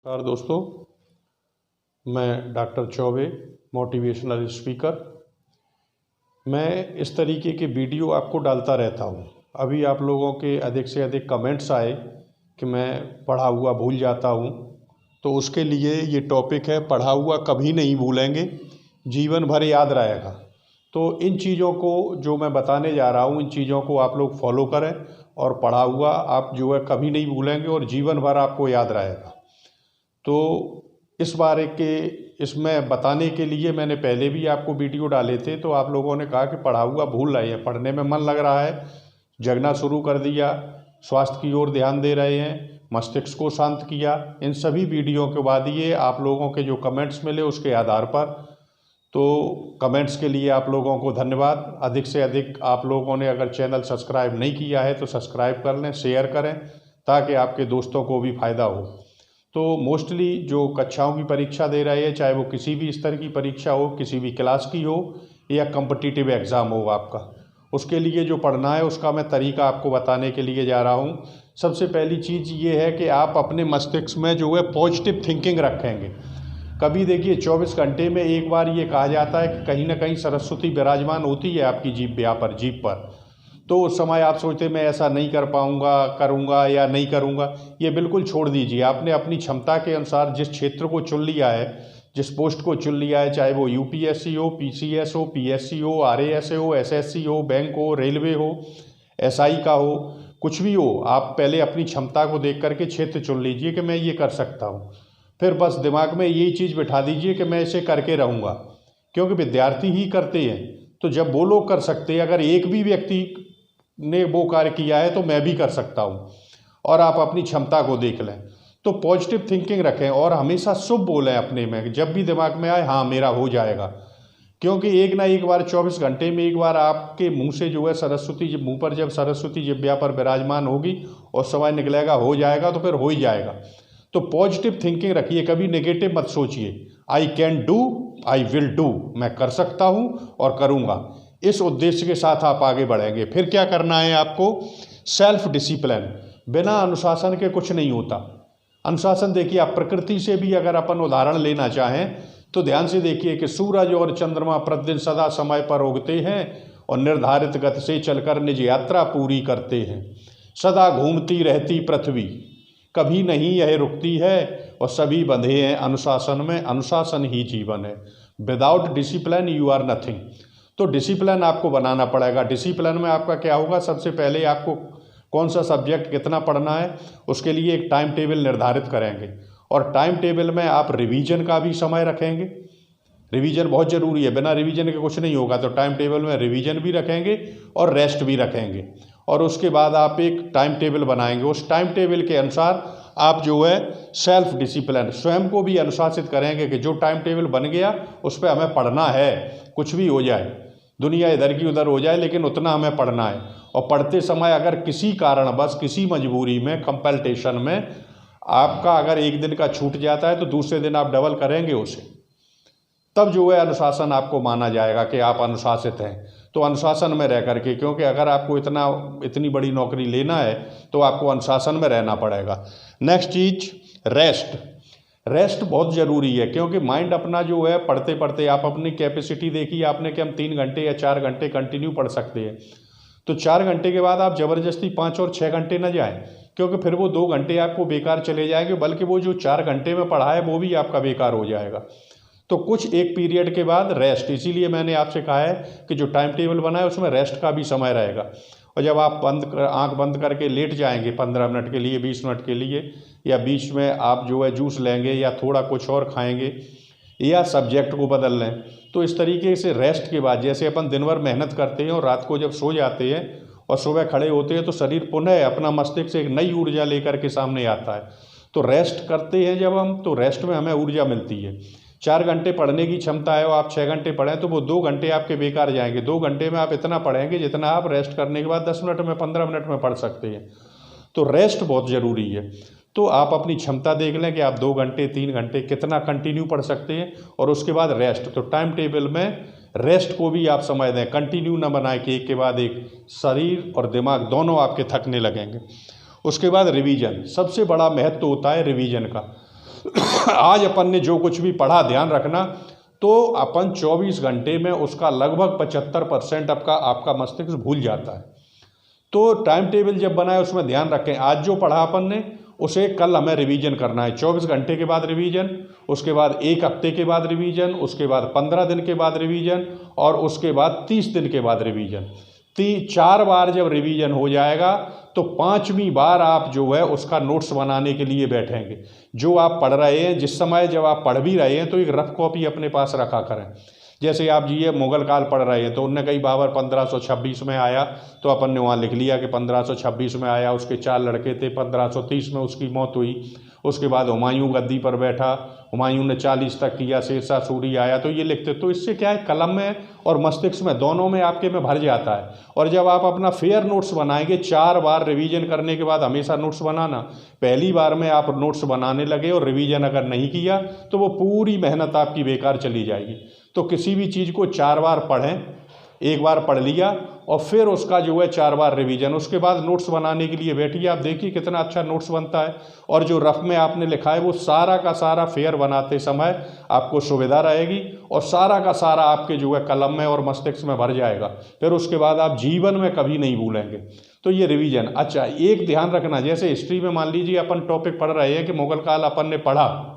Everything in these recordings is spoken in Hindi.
नमस्कार दोस्तों, मैं डॉक्टर चौबे, मोटिवेशनल स्पीकर। मैं इस तरीके के वीडियो आपको डालता रहता हूँ। अभी आप लोगों के अधिक से अधिक कमेंट्स आए कि मैं पढ़ा हुआ भूल जाता हूँ, तो उसके लिए ये टॉपिक है, पढ़ा हुआ कभी नहीं भूलेंगे, जीवन भर याद रहेगा। तो इन चीज़ों को जो मैं बताने जा रहा हूँ, इन चीज़ों को आप लोग फॉलो करें और पढ़ा हुआ आप जो है कभी नहीं भूलेंगे और जीवन भर आपको याद रहेगा। तो इस बारे के इसमें बताने के लिए मैंने पहले भी आपको वीडियो डाले थे, तो आप लोगों ने कहा कि पढ़ा हुआ भूल रहे हैं, पढ़ने में मन लग रहा है, जगना शुरू कर दिया, स्वास्थ्य की ओर ध्यान दे रहे हैं, मस्तिष्क को शांत किया। इन सभी वीडियो के बाद ये आप लोगों के जो कमेंट्स मिले उसके आधार पर, तो कमेंट्स के लिए आप लोगों को धन्यवाद। अधिक से अधिक आप लोगों ने अगर चैनल सब्सक्राइब नहीं किया है तो सब्सक्राइब कर लें, शेयर करें, ताकि आपके दोस्तों को भी फ़ायदा हो। तो मोस्टली जो कक्षाओं की परीक्षा दे रहे हैं, चाहे वो किसी भी स्तर की परीक्षा हो, किसी भी क्लास की हो या कम्पिटिटिव एग्ज़ाम हो आपका, उसके लिए जो पढ़ना है उसका मैं तरीका आपको बताने के लिए जा रहा हूँ। सबसे पहली चीज़ ये है कि आप अपने मस्तिष्क में जो है पॉजिटिव थिंकिंग रखेंगे। कभी देखिए 24 घंटे में एक बार ये कहा जाता है कि कहीं ना कहीं सरस्वती विराजमान होती है आपकी जीभ पर। तो उस समय आप सोचते मैं ऐसा नहीं कर पाऊँगा, करूँगा या नहीं करूँगा, ये बिल्कुल छोड़ दीजिए। आपने अपनी क्षमता के अनुसार जिस क्षेत्र को चुन लिया है, जिस पोस्ट को चुन लिया है, चाहे वो यूपीएससी हो, पीसीएस हो, पीएससी हो, आरएएस हो, एसएससी हो, बैंक हो, रेलवे हो, एसआई का हो, कुछ भी हो, आप पहले अपनी क्षमता को देख करके क्षेत्र चुन लीजिए कि मैं ये कर सकता हूँ। फिर बस दिमाग में यही चीज़ बिठा दीजिए कि मैं इसे करके रहूँगा, क्योंकि विद्यार्थी ही करते हैं। तो जब वो लोग कर सकते हैं, अगर एक भी व्यक्ति ने वो कार्य किया है तो मैं भी कर सकता हूँ। और आप अपनी क्षमता को देख लें, तो पॉजिटिव थिंकिंग रखें और हमेशा शुभ बोलें अपने में। जब भी दिमाग में आए हाँ मेरा हो जाएगा, क्योंकि एक ना एक बार 24 घंटे में एक बार आपके मुंह से जो है सरस्वती, जब मुंह पर जब सरस्वती जिह्वा पर विराजमान होगी और समय निकलेगा हो जाएगा, तो फिर हो ही जाएगा। तो पॉजिटिव थिंकिंग रखिए, कभी नेगेटिव मत सोचिए। I can do, I will do, मैं कर सकता हूँ और करूँगा। इस उद्देश्य के साथ आप आगे बढ़ेंगे। फिर क्या करना है आपको? Self discipline. बिना अनुशासन के कुछ नहीं होता। अनुशासन देखिए, आप प्रकृति से भी अगर अपन उदाहरण लेना चाहें तो ध्यान से देखिए कि सूरज और चंद्रमा प्रतिदिन सदा समय पर उगते हैं और निर्धारित गति से चलकर निज यात्रा पूरी करते हैं। सदा घूमती रहती पृथ्वी, कभी नहीं यह रुकती है और सभी बंधे हैं अनुशासन में। अनुशासन ही जीवन है। Without discipline you are nothing. तो डिसिप्लिन आपको बनाना पड़ेगा। डिसिप्लिन में आपका क्या होगा? सबसे पहले आपको कौन सा सब्जेक्ट कितना पढ़ना है, उसके लिए एक टाइम टेबल निर्धारित करेंगे और टाइम टेबल में आप रिवीजन का भी समय रखेंगे। रिवीजन बहुत ज़रूरी है, बिना रिवीजन के कुछ नहीं होगा। तो टाइम टेबल में रिवीजन भी रखेंगे और रेस्ट भी रखेंगे। और उसके बाद आप एक टाइम टेबल बनाएंगे। उस टाइम टेबल के अनुसार आप जो है सेल्फ डिसिप्लिन, स्वयं को भी अनुशासित करेंगे कि जो टाइम टेबल बन गया उस पर हमें पढ़ना है, कुछ भी हो जाए, दुनिया इधर की उधर हो जाए, लेकिन उतना हमें पढ़ना है। और पढ़ते समय अगर किसी कारणवश, किसी मजबूरी में, कंपल्टेशन में आपका अगर एक दिन का छूट जाता है तो दूसरे दिन आप डबल करेंगे उसे, तब जो है अनुशासन आपको माना जाएगा कि आप अनुशासित हैं। तो अनुशासन में रह करके, क्योंकि अगर आपको इतनी बड़ी नौकरी लेना है तो आपको अनुशासन में रहना पड़ेगा। नेक्स्ट चीज, रेस्ट। रेस्ट बहुत ज़रूरी है, क्योंकि माइंड अपना जो है पढ़ते पढ़ते, आप अपनी कैपेसिटी देखिए आपने कि हम 3 घंटे या 4 घंटे कंटिन्यू पढ़ सकते हैं। तो 4 घंटे के बाद आप ज़बरदस्ती 5 और 6 घंटे न जाएं, क्योंकि फिर वो 2 घंटे आपको बेकार चले जाएंगे, बल्कि वो जो 4 घंटे में पढ़ा है वो भी आपका बेकार हो जाएगा। तो कुछ एक पीरियड के बाद रेस्ट। इसीलिए मैंने आपसे कहा है कि जो टाइम टेबल बना है उसमें रेस्ट का भी समय रहेगा। और जब आप आंख बंद करके लेट जाएंगे 15 मिनट के लिए, 20 मिनट के लिए, या बीच में आप जो है जूस लेंगे या थोड़ा कुछ और खाएंगे या सब्जेक्ट को बदल लें, तो इस तरीके से रेस्ट के बाद, जैसे अपन दिन भर मेहनत करते हैं और रात को जब सो जाते हैं और सुबह खड़े होते हैं तो शरीर पुनः अपना मस्तिष्क से एक नई ऊर्जा लेकर के सामने आता है। तो रेस्ट करते हैं जब हम, तो रेस्ट में हमें ऊर्जा मिलती है। 4 घंटे पढ़ने की क्षमता है और आप 6 घंटे पढ़ें तो वो 2 घंटे आपके बेकार जाएंगे। 2 घंटे में आप इतना पढ़ेंगे जितना आप रेस्ट करने के बाद 10 मिनट में, 15 मिनट में पढ़ सकते हैं। तो रेस्ट बहुत ज़रूरी है। तो आप अपनी क्षमता देख लें कि आप 2 घंटे, 3 घंटे कितना कंटिन्यू पढ़ सकते हैं, और उसके बाद रेस्ट। तो टाइम टेबल में रेस्ट को भी आप समय दें, कंटिन्यू ना बनाए कि एक के बाद एक, शरीर और दिमाग दोनों आपके थकने लगेंगे। उसके बाद रिवीजन, सबसे बड़ा महत्व होता है रिवीजन का। आज अपन ने जो कुछ भी पढ़ा ध्यान रखना, तो अपन 24 घंटे में उसका लगभग 75% आपका मस्तिष्क भूल जाता है। तो टाइम टेबल जब बनाए उसमें ध्यान रखें, आज जो पढ़ा अपन ने उसे कल हमें रिवीजन करना है। 24 घंटे के बाद रिवीजन, उसके बाद 1 हफ्ते के बाद रिवीजन, उसके बाद 15 दिन के बाद रिवीजन, और उसके बाद 30 दिन के बाद रिवीजन। 4 बार जब रिवीजन हो जाएगा तो 5वीं बार आप जो है उसका नोट्स बनाने के लिए बैठेंगे। जो आप पढ़ रहे हैं, जिस समय जब आप पढ़ भी रहे हैं तो एक रफ कॉपी अपने पास रखा करें। जैसे आप ये मुगल काल पढ़ रहे हैं तो उनने कई बाबर 1526 में आया, तो अपन ने वहाँ लिख लिया कि 1526 में आया, उसके 4 लड़के थे, 1530 में उसकी मौत हुई। उसके बाद हुमायूं गद्दी पर बैठा, हुमायूं ने 40 तक किया, शेरशाह सूरी आया, तो ये लिखते। तो इससे क्या है, कलम में और मस्तिष्क में दोनों में आपके में भर जाता है। और जब आप अपना फेयर नोट्स बनाएंगे, 4 बार रिवीजन करने के बाद हमेशा नोट्स बनाना। पहली बार में आप नोट्स बनाने लगे और रिवीजन अगर नहीं किया तो वो पूरी मेहनत आपकी बेकार चली जाएगी। तो किसी भी चीज़ को 4 बार पढ़ें, एक बार पढ़ लिया और फिर उसका जो है 4 बार रिवीजन, उसके बाद नोट्स बनाने के लिए बैठिए। आप देखिए कितना अच्छा नोट्स बनता है। और जो रफ में आपने लिखा है वो सारा का सारा फेयर बनाते समय आपको सुविधा रहेगी, और सारा का सारा आपके जो है कलम में और मस्तिष्क में भर जाएगा। फिर उसके बाद आप जीवन में कभी नहीं भूलेंगे। तो ये रिवीजन। अच्छा, एक ध्यान रखना, जैसे हिस्ट्री में मान लीजिए अपन टॉपिक पढ़ रहे हैं कि मुगल काल अपन ने पढ़ा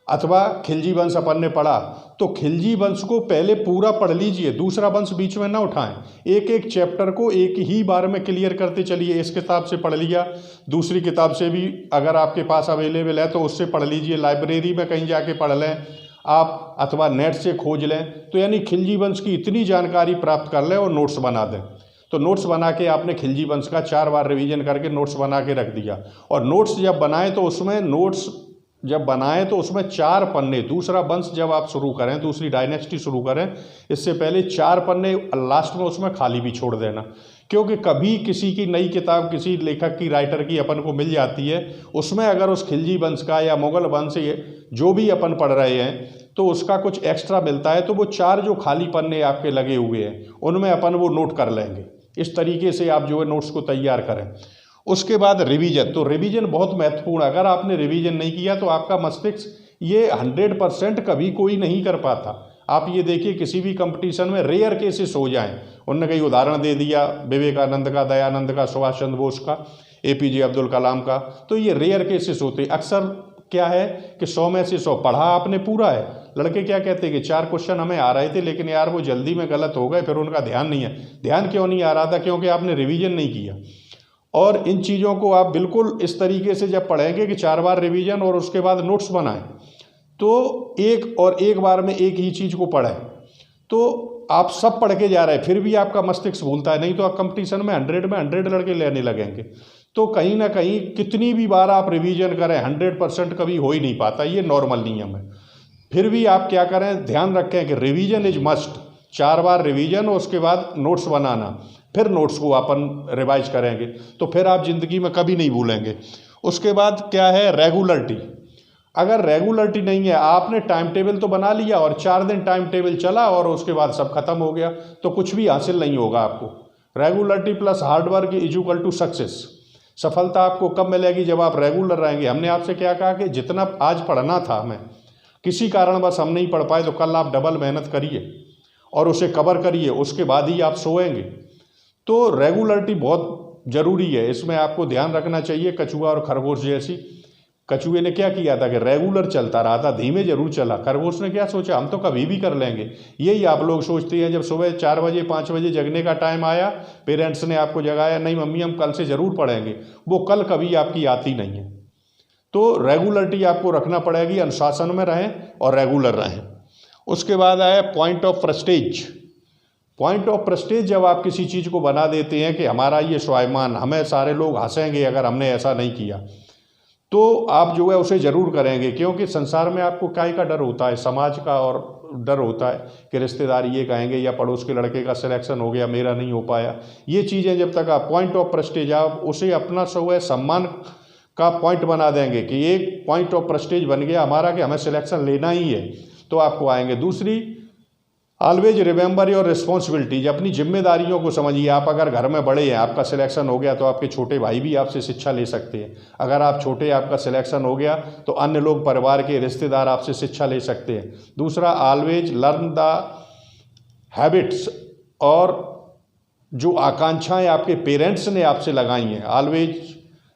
अथवा खिलजी वंश अपन ने पढ़ा, तो खिलजी वंश को पहले पूरा पढ़ लीजिए, दूसरा वंश बीच में ना उठाएं। एक एक चैप्टर को एक ही बार में क्लियर करते चलिए। इस किताब से पढ़ लिया, दूसरी किताब से भी अगर आपके पास अवेलेबल है तो उससे पढ़ लीजिए, लाइब्रेरी में कहीं जाके पढ़ लें आप, अथवा नेट से खोज लें। तो यानी खिलजी वंश की इतनी जानकारी प्राप्त कर लें और नोट्स बना दें। तो नोट्स बना के आपने खिलजी वंश का 4 बार रिवीजन करके नोट्स बना के रख दिया। और नोट्स जब बनाएं तो उसमें जब बनाएं तो उसमें 4 पन्ने, दूसरा वंश जब आप शुरू करें, दूसरी डायनेस्टी शुरू करें, इससे पहले 4 पन्ने लास्ट में उसमें खाली भी छोड़ देना। क्योंकि कभी किसी की नई किताब किसी लेखक की, राइटर की अपन को मिल जाती है, उसमें अगर उस खिलजी वंश का या मुगल वंश जो भी अपन पढ़ रहे हैं तो उसका कुछ एक्स्ट्रा मिलता है, तो वो 4 जो खाली पन्ने आपके लगे हुए हैं उनमें अपन वो नोट कर लेंगे। इस तरीके से आप जो है नोट्स को तैयार करें। उसके बाद रिवीजन। तो रिवीजन बहुत महत्वपूर्ण। अगर आपने रिवीजन नहीं किया तो आपका मस्तिष्क ये 100% कभी कोई नहीं कर पाता। आप ये देखिए, किसी भी कंपटीशन में रेयर केसेस हो जाएं, उनने कई उदाहरण दे दिया विवेकानंद का, दयानंद का, सुभाष चंद्र बोस का, APJ अब्दुल कलाम का, तो ये रेयर केसेस होते। अक्सर क्या है कि 100 में से 100 पढ़ा आपने पूरा है। लड़के क्या कहते हैं कि 4 क्वेश्चन हमें आ रहे थे लेकिन यार वो जल्दी में गलत हो गए, फिर उनका ध्यान नहीं है। ध्यान क्यों नहीं आ रहा था? क्योंकि आपने रिवीजन नहीं किया। और इन चीज़ों को आप बिल्कुल इस तरीके से जब पढ़ेंगे कि 4 बार रिवीजन और उसके बाद नोट्स बनाएं, तो एक बार में एक ही चीज़ को पढ़ें, तो आप सब पढ़ के जा रहे हैं फिर भी आपका मस्तिष्क भूलता है। नहीं तो आप कंपटीशन में 100 में 100 लड़के लेने लगेंगे। तो कहीं ना कहीं कितनी भी बार आप रिवीजन करें 100% कभी हो ही नहीं पाता, ये नॉर्मल नियम है। फिर भी आप क्या करें, ध्यान रखें कि revision is must. 4 bar revision और उसके बाद नोट्स बनाना, फिर नोट्स को अपन रिवाइज करेंगे तो फिर आप ज़िंदगी में कभी नहीं भूलेंगे। उसके बाद क्या है, रेगुलरिटी। अगर रेगुलरिटी नहीं है, आपने टाइम टेबल तो बना लिया और 4 दिन टाइम टेबल चला और उसके बाद सब खत्म हो गया, तो कुछ भी हासिल नहीं होगा आपको। Regularity plus hard work is equal to success. सफलता आपको कब मिलेगी? जब आप रेगुलर रहेंगे। हमने आपसे क्या कहा कि जितना आज पढ़ना था हमें, किसी कारणवश हम नहीं पढ़ पाए, तो कल आप डबल मेहनत करिए और उसे कवर करिए, उसके बाद ही आप सोएंगे। तो रेगुलरिटी बहुत ज़रूरी है, इसमें आपको ध्यान रखना चाहिए। कछुआ और खरगोश जैसी, कछुए ने क्या किया था कि रेगुलर चलता रहा था, धीमे जरूर चला। खरगोश ने क्या सोचा, हम तो कभी भी कर लेंगे। यही आप लोग सोचते हैं, जब सुबह 4 बजे 5 बजे जगने का टाइम आया, पेरेंट्स ने आपको जगाया, नहीं मम्मी हम कल से ज़रूर पढ़ेंगे, वो कल कभी आपकी आती नहीं है। तो रेगुलरिटी आपको रखना पड़ेगी, अनुशासन में रहें और रेगुलर रहें। उसके बाद आया point of Prestige. Point of Prestige, जब आप किसी चीज़ को बना देते हैं कि हमारा ये स्वाभिमान, हमें सारे लोग हंसेंगे अगर हमने ऐसा नहीं किया, तो आप जो है उसे ज़रूर करेंगे। क्योंकि संसार में आपको क्या का डर होता है, समाज का और डर होता है कि रिश्तेदार ये कहेंगे या पड़ोस के लड़के का सिलेक्शन हो गया, मेरा नहीं हो पाया। ये चीज़ें जब तक आप पॉइंट ऑफ प्रेस्टीज, आप उसे अपना जो है सम्मान का पॉइंट बना देंगे कि एक पॉइंट ऑफ प्रेस्टीज बन गया हमारा कि हमें सिलेक्शन लेना ही है, तो आपको आएंगे। दूसरी, ऑलवेज रिमेंबर योर रिस्पॉन्सिबिलिटीज, अपनी जिम्मेदारियों को समझिए। आप अगर घर में बड़े हैं, आपका सिलेक्शन हो गया, तो आपके छोटे भाई भी आपसे शिक्षा ले सकते हैं। अगर आप छोटे, आपका सिलेक्शन हो गया, तो अन्य लोग, परिवार के रिश्तेदार आपसे शिक्षा ले सकते हैं। दूसरा, ऑलवेज लर्न द हैबिट्स, और जो आकांक्षाएं आपके पेरेंट्स ने आपसे लगाई हैं, always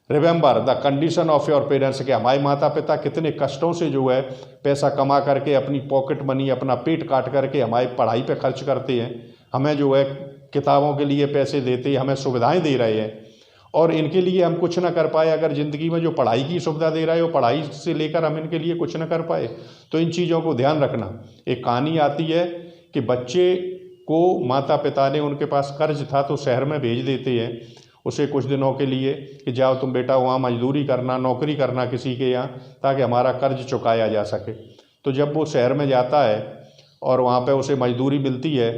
remember the condition of your parents, कि हमारे माता पिता कितने कष्टों से जो है पैसा कमा करके, अपनी पॉकेट मनी, अपना पेट काट करके हमारी पढ़ाई पे खर्च करते हैं, हमें जो है किताबों के लिए पैसे देते हैं, हमें सुविधाएं दे रहे हैं, और इनके लिए हम कुछ ना कर पाए। अगर ज़िंदगी में जो पढ़ाई की सुविधा दे रहा है, वो पढ़ाई से लेकर हम इनके लिए कुछ ना कर पाए, तो इन चीज़ों को ध्यान रखना। एक कहानी आती है कि बच्चे को माता पिता ने, उनके पास कर्ज था तो शहर में भेज देते हैं उसे कुछ दिनों के लिए, कि जाओ तुम बेटा वहाँ मजदूरी करना, नौकरी करना किसी के यहाँ, ताकि हमारा कर्ज चुकाया जा सके। तो जब वो शहर में जाता है और वहाँ पे उसे मजदूरी मिलती है,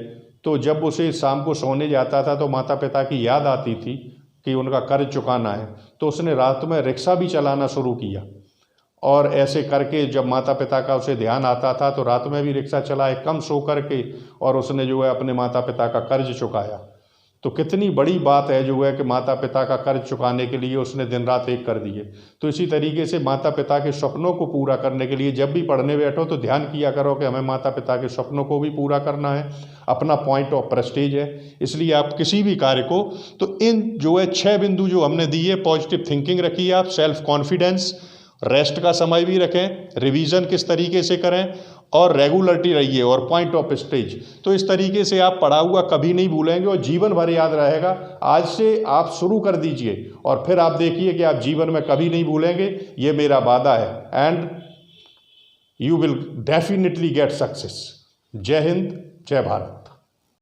तो जब उसे शाम को सोने जाता था तो माता पिता की याद आती थी कि उनका कर्ज चुकाना है, तो उसने रात में रिक्शा भी चलाना शुरू किया। और ऐसे करके जब माता पिता का उसे ध्यान आता था, तो रात में भी रिक्शा चलाए, कम सो करके, और उसने जो है अपने माता पिता का कर्ज चुकाया। तो कितनी बड़ी बात है जो है कि माता पिता का कर्ज चुकाने के लिए उसने दिन रात एक कर दिए। तो इसी तरीके से माता पिता के सपनों को पूरा करने के लिए जब भी पढ़ने बैठो तो ध्यान किया करो कि हमें माता पिता के सपनों को भी पूरा करना है, अपना पॉइंट ऑफ प्रेस्टीज है। इसलिए आप किसी भी कार्य को, तो इन जो है 6 बिंदु जो हमने दिए, पॉजिटिव थिंकिंग रखिए आप, सेल्फ कॉन्फिडेंस, रेस्ट का समय भी रखें, रिवीजन किस तरीके से करें, और रेगुलरिटी रहिए, और पॉइंट ऑफ स्टेज। तो इस तरीके से आप पढ़ा हुआ कभी नहीं भूलेंगे और जीवन भर याद रहेगा। आज से आप शुरू कर दीजिए और फिर आप देखिए कि आप जीवन में कभी नहीं भूलेंगे, ये मेरा वादा है। And you will definitely get success. जय हिंद, जय भारत।